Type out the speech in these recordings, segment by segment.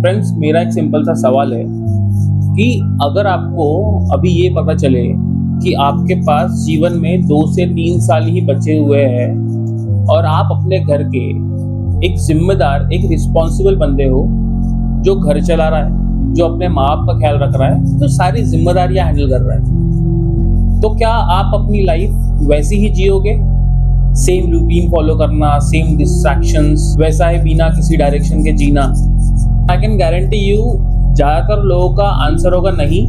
Friends, मेरा एक simple सा सवाल है कि अगर आपको अभी ये पता चले कि आपके पास जीवन में 2 से 3 साल ही बचे हुए हैं और आप अपने घर के एक जिम्मेदार, एक रिस्पॉन्सिबल बंदे हो जो घर चला रहा है, जो अपने माँ बाप का ख्याल रख रहा है, जो सारी जिम्मेदारियां हैंडल कर रहा है, तो क्या आप अपनी लाइफ वैसी ही जियोगे? सेम रूटीन फॉलो करना, सेम डिस्ट्रैक्शंस, वैसा ही बिना किसी डायरेक्शन के जीना? आई कैन गारंटी यू ज़्यादातर लोगों का आंसर होगा नहीं,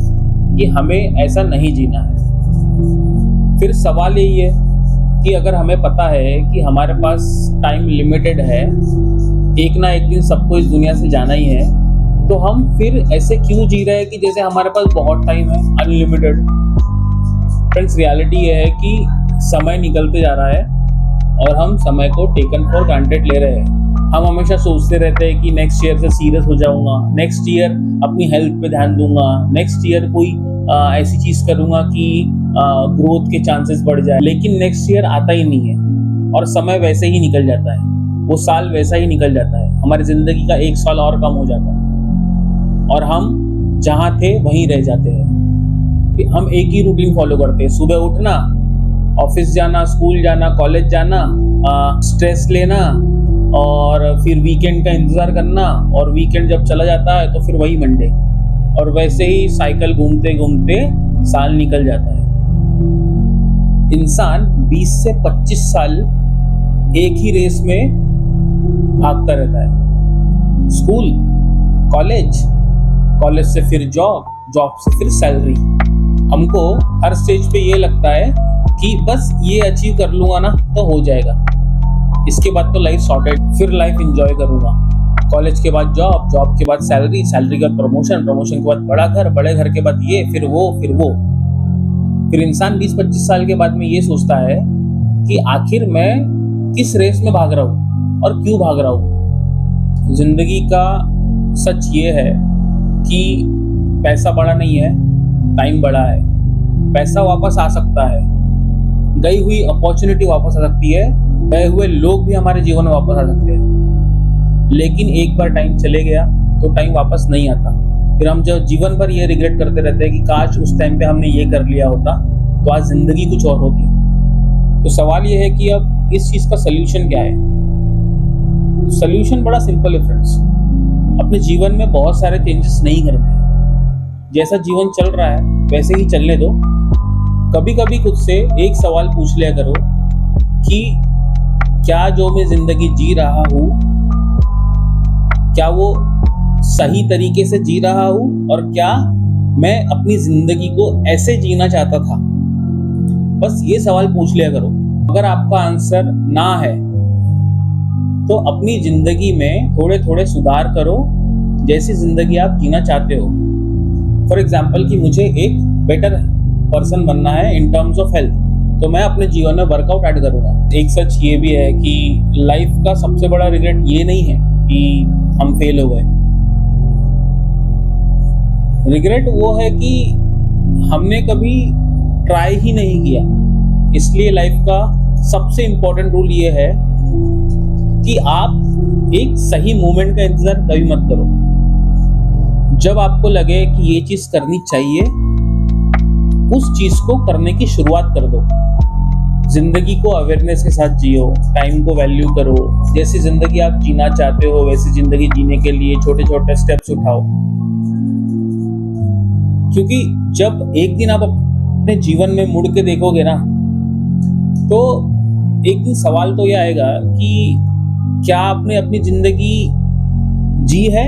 कि हमें ऐसा नहीं जीना है। फिर सवाल यही है कि अगर हमें पता है कि हमारे पास टाइम लिमिटेड है, एक ना एक दिन सबको इस दुनिया से जाना ही है, तो हम फिर ऐसे क्यों जी रहे हैं कि जैसे हमारे पास बहुत टाइम है, अनलिमिटेड? फ्रेंड्स, रियलिटी ये है कि समय निकलते जा रहा है और हम समय को टेकन फॉर ग्रांटेड ले रहे हैं। हम हमेशा सोचते रहते हैं कि नेक्स्ट ईयर से सीरियस हो जाऊंगा, नेक्स्ट ईयर अपनी हेल्थ पे ध्यान दूंगा, नेक्स्ट ईयर कोई ऐसी चीज़ करूंगा कि ग्रोथ के चांसेस बढ़ जाए, लेकिन नेक्स्ट ईयर आता ही नहीं है और समय वैसे ही निकल जाता है, वो साल वैसा ही निकल जाता है, हमारी ज़िंदगी का 1 साल और कम हो जाता है और हम जहाँ थे वहीं रह जाते हैं। हम एक ही रूटीन फॉलो करते हैं, सुबह उठना, ऑफिस जाना, स्कूल जाना, कॉलेज जाना, स्ट्रेस लेना और फिर वीकेंड का इंतज़ार करना, और वीकेंड जब चला जाता है तो फिर वही मंडे, और वैसे ही साइकिल घूमते घूमते साल निकल जाता है। इंसान 20 से 25 साल एक ही रेस में भागता रहता है। स्कूल, कॉलेज, कॉलेज से फिर जॉब, जॉब से फिर सैलरी। हमको हर स्टेज पे ये लगता है कि बस ये अचीव कर लूंगा ना तो हो जाएगा, इसके बाद तो लाइफ सॉर्टेड, फिर लाइफ एंजॉय करूंगा। कॉलेज के बाद जॉब, जॉब के बाद सैलरी, सैलरी के बाद प्रमोशन, प्रमोशन के बाद बड़ा घर, बड़े घर के बाद ये, फिर वो, फिर वो। फिर इंसान 20-25 साल के बाद में ये सोचता है कि आखिर मैं किस रेस में भाग रहा हूँ और क्यों भाग रहा हूँ। जिंदगी का सच ये है कि पैसा बड़ा नहीं है, टाइम बड़ा है। पैसा वापस आ सकता है, गई हुई अपॉर्चुनिटी वापस आ सकती है, गए हुए लोग भी हमारे जीवन में वापस आ सकते हैं, लेकिन एक बार टाइम चले गया तो टाइम वापस नहीं आता। फिर हम जो जीवन भर ये रिग्रेट करते रहते हैं कि काश उस टाइम पे हमने ये कर लिया होता तो आज जिंदगी कुछ और होती। तो सवाल ये है कि अब इस चीज़ का सोल्यूशन क्या है? सोल्यूशन बड़ा सिंपल है फ्रेंड्स। अपने जीवन में बहुत सारे चेंजेस नहीं करने हैं, जैसा जीवन चल रहा है वैसे ही चलने दो। कभी कभी खुद से एक सवाल पूछ लिया करो कि क्या जो मैं जिंदगी जी रहा हूँ, क्या वो सही तरीके से जी रहा हूँ, और क्या मैं अपनी जिंदगी को ऐसे जीना चाहता था? बस ये सवाल पूछ लिया करो। अगर आपका आंसर ना है तो अपनी जिंदगी में थोड़े थोड़े सुधार करो, जैसी जिंदगी आप जीना चाहते हो। फॉर एग्जाम्पल कि मुझे एक बेटर पर्सन बनना है इन टर्म्स ऑफ हेल्थ, तो मैं अपने जीवन में वर्कआउट ऐड करूँगा। एक सच ये भी है कि लाइफ का सबसे बड़ा रिग्रेट ये नहीं है कि हम फेल हो गए। रिग्रेट वो है कि हमने कभी ट्राई ही नहीं किया। इसलिए लाइफ का सबसे इम्पोर्टेंट रूल ये है कि आप एक सही मोमेंट का इंतजार कभी मत करो। जब आपको लगे कि ये चीज़ करनी चाहिए, उस चीज़ को करने की शुरुआत कर दो। जिंदगी को अवेयरनेस के साथ जियो, टाइम को वैल्यू करो। जैसी जिंदगी आप जीना चाहते हो वैसी जिंदगी जीने के लिए छोटे छोटे स्टेप्स उठाओ, क्योंकि जब एक दिन आप अपने जीवन में मुड़ के देखोगे ना, तो एक दिन सवाल तो ये आएगा कि क्या आपने अपनी जिंदगी जी है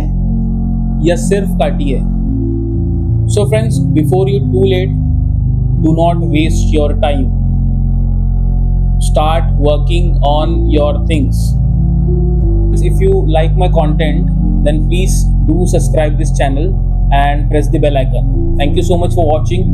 या सिर्फ काटी है? So friends, before you too late, do not waste your time. Start working on your things. If you like my content, then please do subscribe this channel and press the bell icon. Thank you so much for watching.